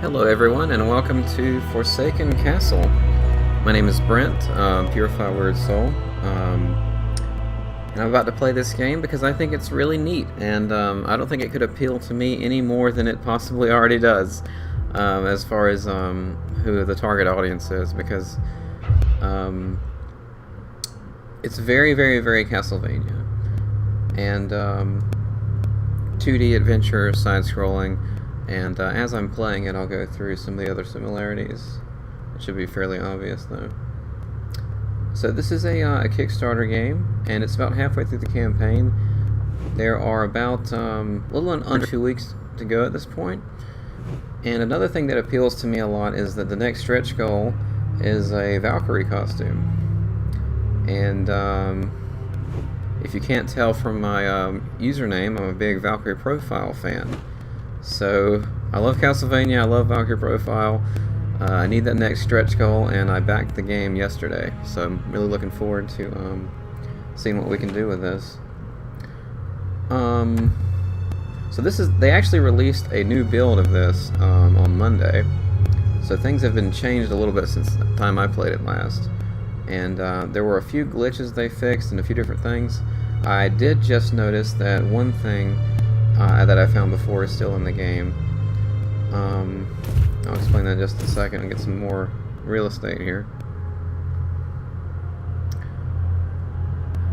Hello everyone and welcome to Forsaken Castle. My name is Brent, Purify Word Soul, and I'm about to play this game because I think it's really neat, and I don't think it could appeal to me any more than it possibly already does, as far as who the target audience is, because it's very, very, very Castlevania, and 2D adventure, side-scrolling. And as I'm playing it, I'll go through some of the other similarities. It should be fairly obvious, though. So this is a Kickstarter game, and it's about halfway through the campaign. There are about a little under 2 weeks to go at this point. And another thing that appeals to me a lot is that the next stretch goal is a Valkyrie costume. And if you can't tell from my username, I'm a big Valkyrie Profile fan. So, I love Castlevania, I love Valkyrie Profile, I need that next stretch goal, and I backed the game yesterday, so I'm really looking forward to seeing what we can do with this. So they actually released a new build of this on Monday, so things have been changed a little bit since the time I played it last, and there were a few glitches they fixed and a few different things. I did just notice that one thing that I found before is still in the game. I'll explain that in just a second and get some more real estate here.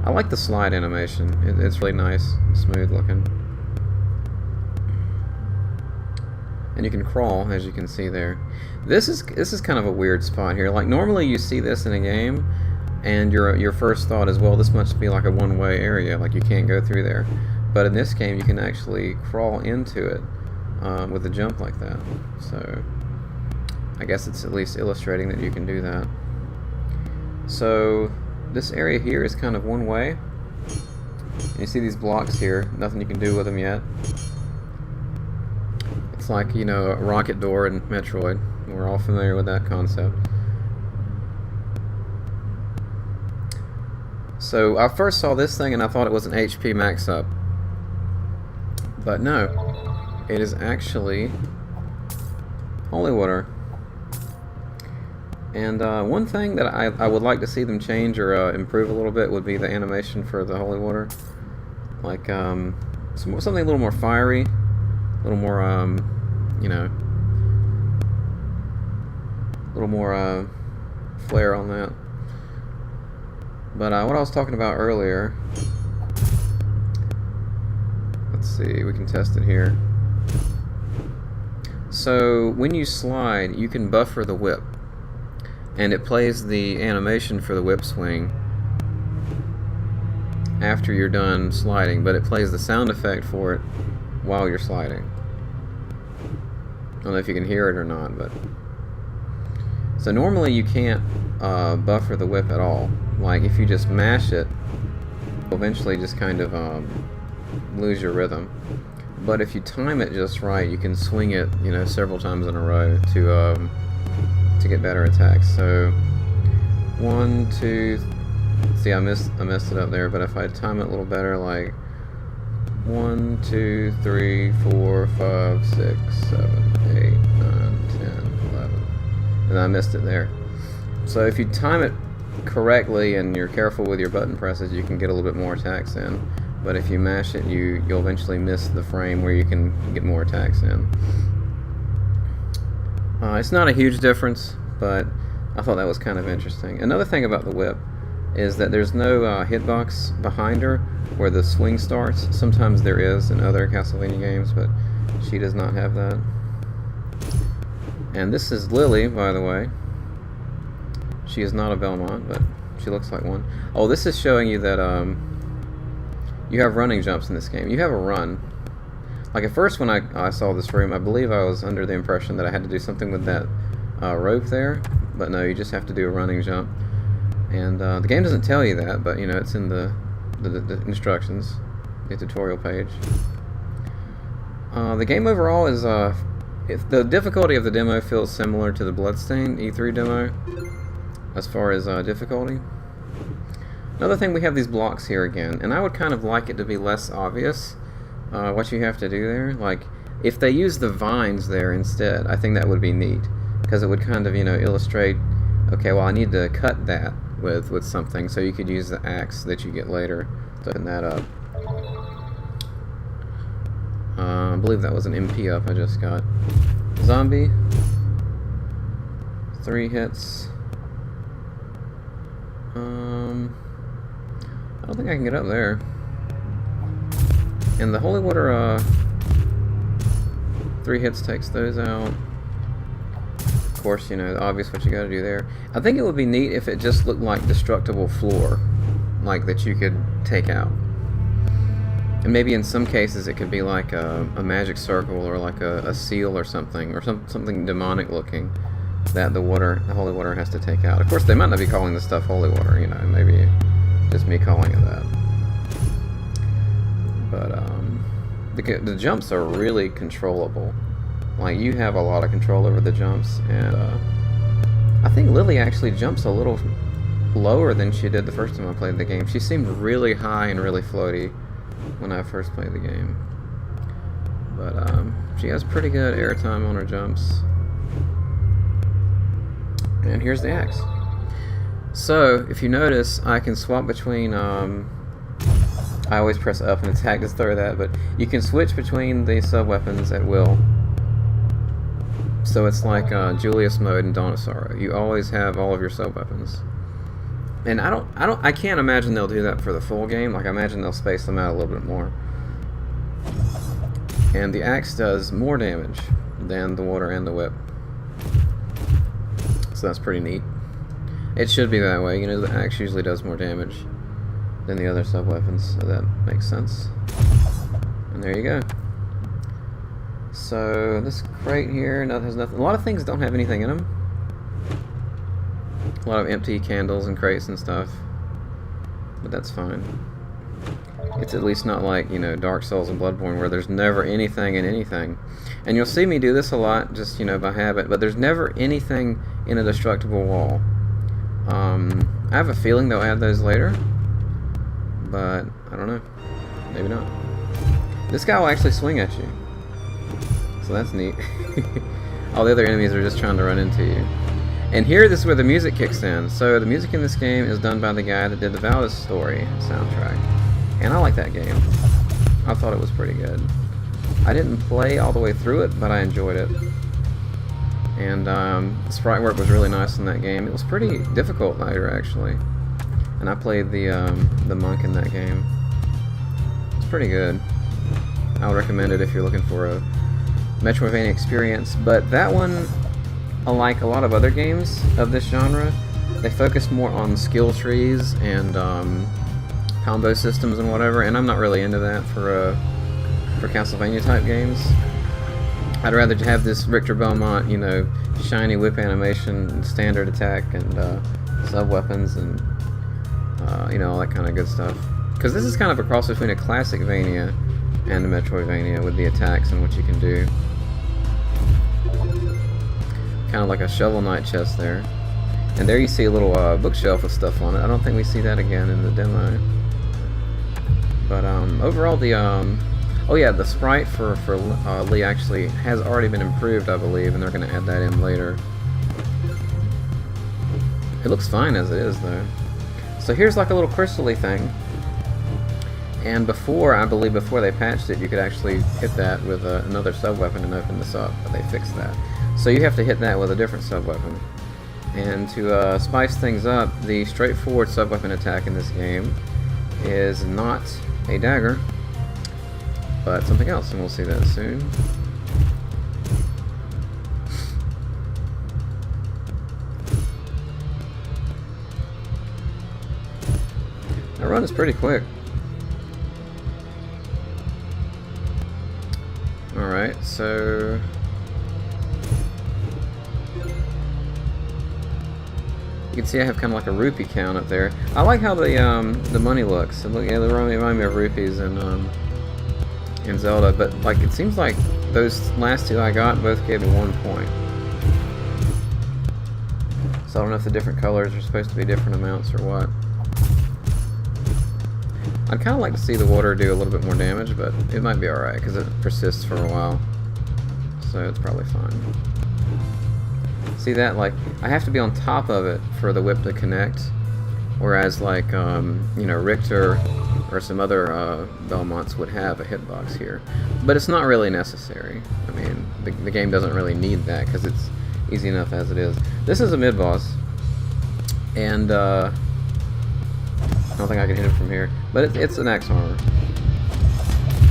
I like the slide animation. It's really nice and smooth looking. And you can crawl, as you can see there. This is kind of a weird spot here. Like, normally you see this in a game and your first thought is, well, this must be like a one-way area, like you can't go through there. But in this game, you can actually crawl into it with a jump like that. So I guess it's at least illustrating that you can do that. So this area here is kind of one way. And you see these blocks here, nothing you can do with them yet. It's like, you know, a rocket door in Metroid. We're all familiar with that concept. So I first saw this thing and I thought it was an HP max up. But no, it is actually holy water. And one thing that I would like to see them change or improve a little bit would be the animation for the holy water. Like something a little more fiery, a little more, you know, a little more flair on that. But what I was talking about earlier, see, we can test it here. So when you slide, you can buffer the whip, and it plays the animation for the whip swing after you're done sliding, but it plays the sound effect for it while you're sliding. I don't know if you can hear it or not, but so normally you can't buffer the whip at all. Like if you just mash it, you'll eventually just kind of lose your rhythm. But if you time it just right, you can swing it, you know, several times in a row to get better attacks. So 1, 2, see, I messed it up there, but if I time it a little better, like 1, 2, 3, 4, 5, 6, 7, 8, 9, 10, 11, and I missed it there. So if you time it correctly and you're careful with your button presses, you can get a little bit more attacks in. But if you mash it, you'll eventually miss the frame where you can get more attacks in. It's not a huge difference, but I thought that was kind of interesting. Another thing about the whip is that there's no hitbox behind her where the swing starts. Sometimes there is in other Castlevania games, but she does not have that. And this is Lily, by the way. She is not a Belmont, but she looks like one. Oh, this is showing you that you have running jumps in this game. You have a run. Like at first when I saw this room, I believe I was under the impression that I had to do something with that rope there, but no, you just have to do a running jump. And the game doesn't tell you that, but you know, it's in the instructions, the tutorial page. The game overall is, the difficulty of the demo feels similar to the Bloodstained E3 demo, as far as difficulty. Another thing, we have these blocks here again, and I would kind of like it to be less obvious what you have to do there. Like, if they use the vines there instead, I think that would be neat, because it would kind of, you know, illustrate, okay, well, I need to cut that with something, so you could use the axe that you get later to open that up. I believe that was an MP up I just got. Zombie. 3 hits. I don't think I can get up there. And the holy water, 3 hits takes those out. Of course, you know, the obvious what you gotta do there. I think it would be neat if it just looked like destructible floor, like that you could take out. And maybe in some cases it could be like a magic circle, or like a seal or something, something demonic looking that the holy water has to take out. Of course, they might not be calling this stuff holy water, you know, maybe just me calling it that. But the jumps are really controllable. Like, you have a lot of control over the jumps, and I think Lily actually jumps a little lower than she did the first time I played the game. She seemed really high and really floaty when I first played the game. But she has pretty good airtime on her jumps. And here's the axe. So, if you notice, I can swap between, I always press up and attack to throw that, but you can switch between the sub-weapons at will. So it's like Julius mode and Dawn of Sorrow. You always have all of your sub-weapons. And I can't imagine they'll do that for the full game. Like, I imagine they'll space them out a little bit more. And the axe does more damage than the water and the whip. So that's pretty neat. It should be that way. You know, the axe usually does more damage than the other sub-weapons, so that makes sense. And there you go. So this crate here has nothing. A lot of things don't have anything in them. A lot of empty candles and crates and stuff. But that's fine. It's at least not like, you know, Dark Souls and Bloodborne, where there's never anything in anything. And you'll see me do this a lot, just, you know, by habit, but there's never anything in a destructible wall. I have a feeling they'll add those later, but I don't know. Maybe not. This guy will actually swing at you, so that's neat. All the other enemies are just trying to run into you. And here, this is where the music kicks in. So the music in this game is done by the guy that did the Valdez Story soundtrack. And I like that game. I thought it was pretty good. I didn't play all the way through it, but I enjoyed it. And sprite work was really nice in that game. It was pretty difficult later, actually. And I played the monk in that game. It's pretty good. I would recommend it if you're looking for a Metroidvania experience. But that one, unlike a lot of other games of this genre, they focus more on skill trees and combo systems and whatever, and I'm not really into that for Castlevania type games. I'd rather have this Richter Belmont, you know, shiny whip animation, standard attack, and sub weapons, and you know, all that kind of good stuff. Because this is kind of a cross between a classic Vania and a Metroidvania with the attacks and what you can do. Kind of like a Shovel Knight chest there. And there you see a little bookshelf with stuff on it. I don't think we see that again in the demo. But overall, the oh yeah, the sprite for Lee actually has already been improved, I believe, and they're going to add that in later. It looks fine as it is, though. So here's like a little crystal-y thing. And before, I believe before they patched it, you could actually hit that with another sub-weapon and open this up, but they fixed that. So you have to hit that with a different sub-weapon. And to spice things up, the straightforward sub-weapon attack in this game is not a dagger, but something else, and we'll see that soon. That run is pretty quick. Alright, so you can see I have kind of like a rupee count up there. I like how the money looks. Yeah, they remind me of rupees in Zelda, but like it seems like those last two I got both gave me 1 point. So I don't know if the different colors are supposed to be different amounts or what. I'd kind of like to see the water do a little bit more damage, but it might be alright because it persists for a while. so it's probably fine. See that? Like, I have to be on top of it for the whip to connect, whereas like, you know, Richter or some other Belmonts would have a hitbox here. But it's not really necessary. I mean, the game doesn't really need that because it's easy enough as it is. This is a mid-boss, and I don't think I can hit it from here, but it's an axe armor.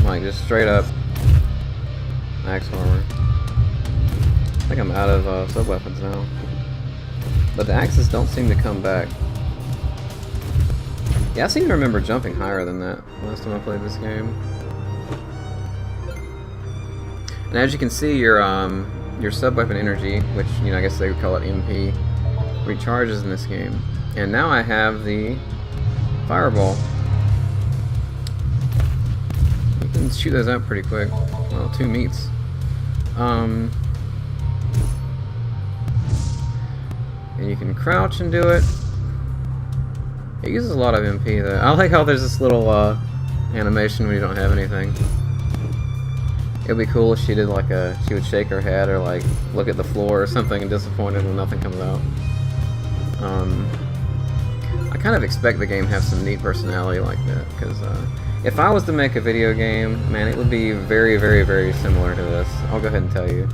Like, just straight up axe armor. I think I'm out of sub-weapons now. But the axes don't seem to come back. Yeah, I seem to remember jumping higher than that last time I played this game. And as you can see, your sub-weapon energy, which, you know, I guess they would call it MP, recharges in this game. And now I have the fireball. You can shoot those out pretty quick. Well, 2 meats. And you can crouch and do it. It uses a lot of MP though. I like how there's this little animation when you don't have anything. It would be cool if she did like she would shake her head or like look at the floor or something and disappointed when nothing comes out. I kind of expect the game to have some neat personality like that, because if I was to make a video game, man, it would be very, very, very similar to this. I'll go ahead and tell you,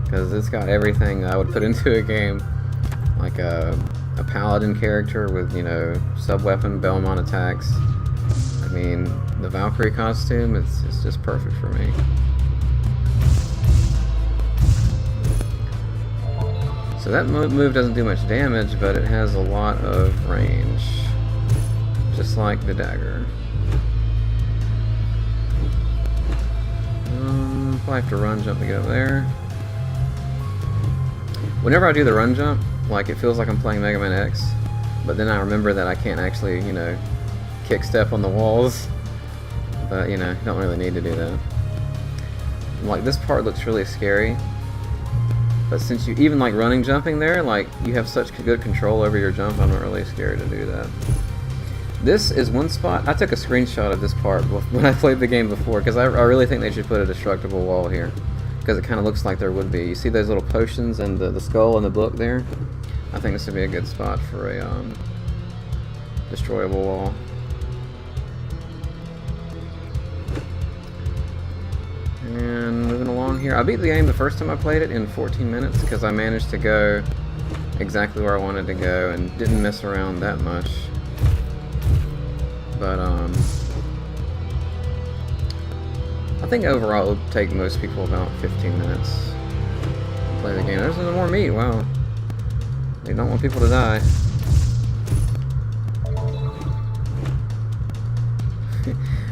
because it's got everything I would put into a game, like a paladin character with, you know, sub-weapon, Belmont attacks. I mean, the Valkyrie costume, it's just perfect for me. So that move doesn't do much damage, but it has a lot of range, just like the dagger. Probably have to run jump to get up there. Whenever I do the run jump, like, it feels like I'm playing Mega Man X, but then I remember that I can't actually, you know, kick step on the walls. But, you know, don't really need to do that. Like, this part looks really scary. But since you even like running jumping there, like, you have such good control over your jump, I'm not really scared to do that. This is one spot. I took a screenshot of this part when I played the game before, because I really think they should put a destructible wall here, because it kind of looks like there would be. You see those little potions and the skull in the book there? I think this would be a good spot for a destroyable wall. And moving along here, I beat the game the first time I played it in 14 minutes because I managed to go exactly where I wanted to go and didn't mess around that much. But I think overall it would take most people about 15 minutes to play the game. There's no more meat, wow. They don't want people to die.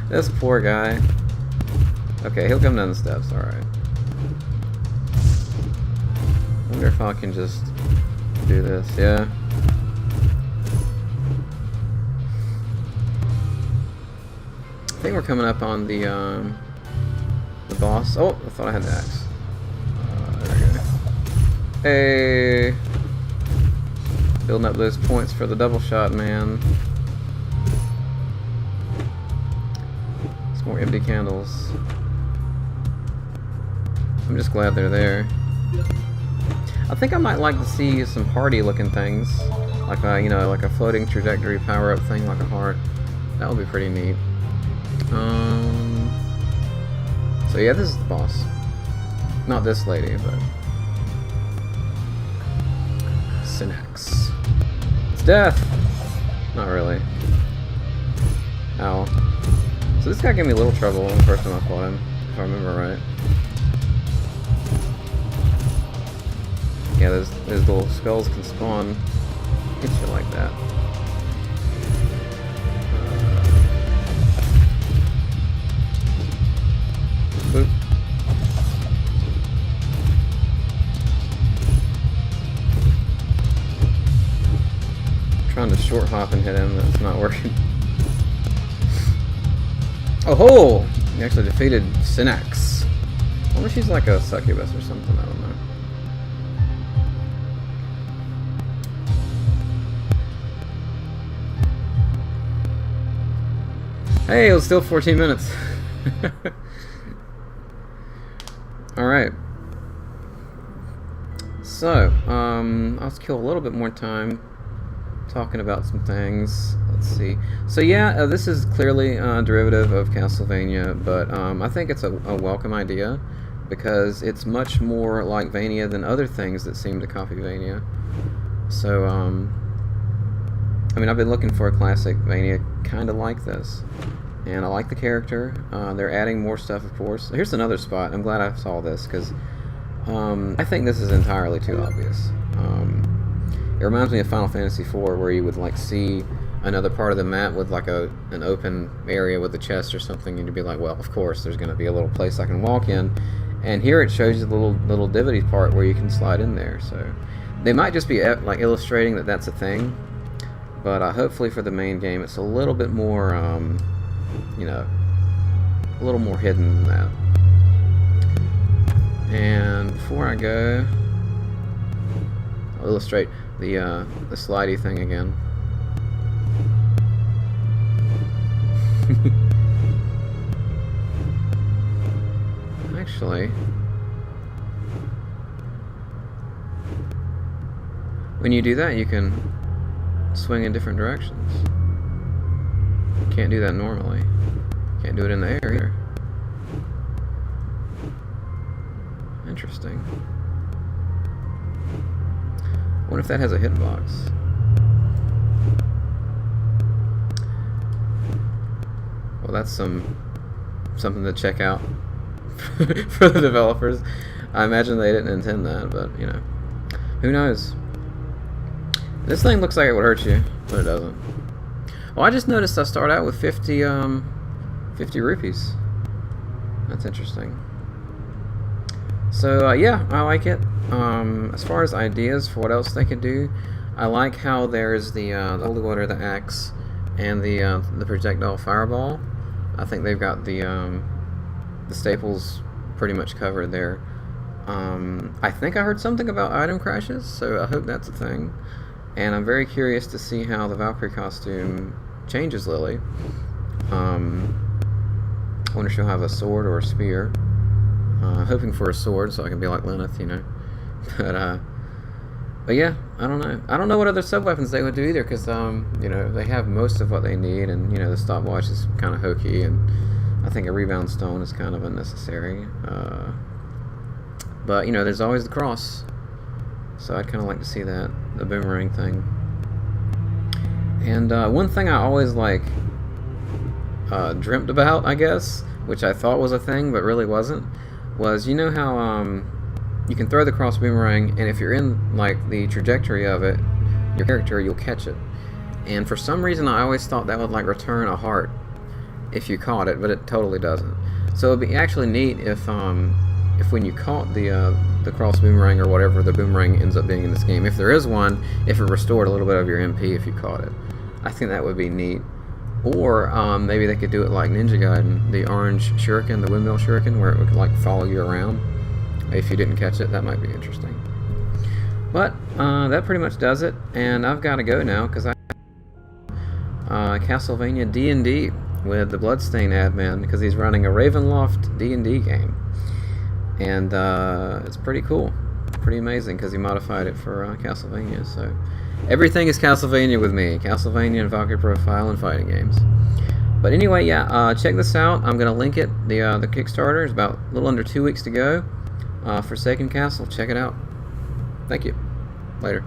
This poor guy. Okay, he'll come down the steps, alright. Wonder if I can just do this, yeah. I think we're coming up on the boss. Oh, I thought I had the axe. There we go. Hey! Building up those points for the double shot, man. Some more empty candles. I'm just glad they're there. I think I might like to see some hardy looking things, like a, you know, like a floating trajectory power up thing, like a heart. That would be pretty neat. So yeah, this is the boss. Not this lady, but Synax. It's death. Not really. Ow. So this guy gave me a little trouble the first time I fought him, if I remember right. Yeah, those little skulls can spawn. Hit you like that. Boop. Trying to short hop and hit him, that's not working. Oh ho! You actually defeated Synax. I wonder if she's like a succubus or something, I don't know. Hey, it was still 14 minutes. Alright. So, I'll kill a little bit more time talking about some things. Let's see. So yeah, this is clearly a derivative of Castlevania, but I think it's a welcome idea because it's much more like Vania than other things that seem to copy Vania. So, I mean, I've been looking for a classic Vania kind of like this, and I like the character. They're adding more stuff, of course. Here's another spot. I'm glad I saw this because I think this is entirely too obvious. It reminds me of Final Fantasy IV, where you would like see another part of the map with like an open area with a chest or something, and you'd be like, well, of course, there's going to be a little place I can walk in. And here it shows you the little divot part where you can slide in there. So they might just be like illustrating that that's a thing, but hopefully for the main game, it's a little bit more, you know, a little more hidden than that. And before I go, I'll illustrate the slidey thing again. Actually, when you do that, you can swing in different directions. You can't do that normally. Can't do it in the air either. Interesting. I wonder if that has a hitbox. Well, that's something to check out for the developers. I imagine they didn't intend that, but you know, who knows? This thing looks like it would hurt you, but it doesn't. Well, I just noticed I start out with 50 rupees. That's interesting. So yeah, I like it. As far as ideas for what else they could do, I like how there's the holy water, the axe, and the projectile fireball. I think they've got the staples pretty much covered there. I think I heard something about item crashes, so I hope that's a thing. And I'm very curious to see how the Valkyrie costume changes Lily. I wonder if she'll have a sword or a spear. Hoping for a sword so I can be like Lilith, you know. But yeah, I don't know. I don't know what other sub-weapons they would do either, because you know, they have most of what they need, and you know, the stopwatch is kind of hokey, and I think a rebound stone is kind of unnecessary. But you know, there's always the cross, so I'd kind of like to see that, the boomerang thing. And one thing I always like dreamt about, I guess, which I thought was a thing but really wasn't, was, you know how you can throw the cross boomerang, and if you're in like the trajectory of it, your character, you'll catch it. And for some reason I always thought that would like return a heart if you caught it, but it totally doesn't. So it'd be actually neat if when you caught the cross boomerang, or whatever the boomerang ends up being in this game, if there is one, if it restored a little bit of your MP if you caught it. I think that would be neat. Or maybe they could do it like Ninja Gaiden, the orange shuriken, the windmill shuriken, where it would like follow you around if you didn't catch it. That might be interesting. But that pretty much does it, and I've got to go now because I Castlevania D&D with the Bloodstained admin, because he's running a Ravenloft D&D game, and it's pretty cool, pretty amazing, because he modified it for Castlevania. So everything is Castlevania with me. Castlevania and Valkyrie Profile and fighting games. But anyway, yeah, check this out. I'm gonna link it. The Kickstarter is about a little under 2 weeks to go. Forsaken Castle. Check it out. Thank you. Later.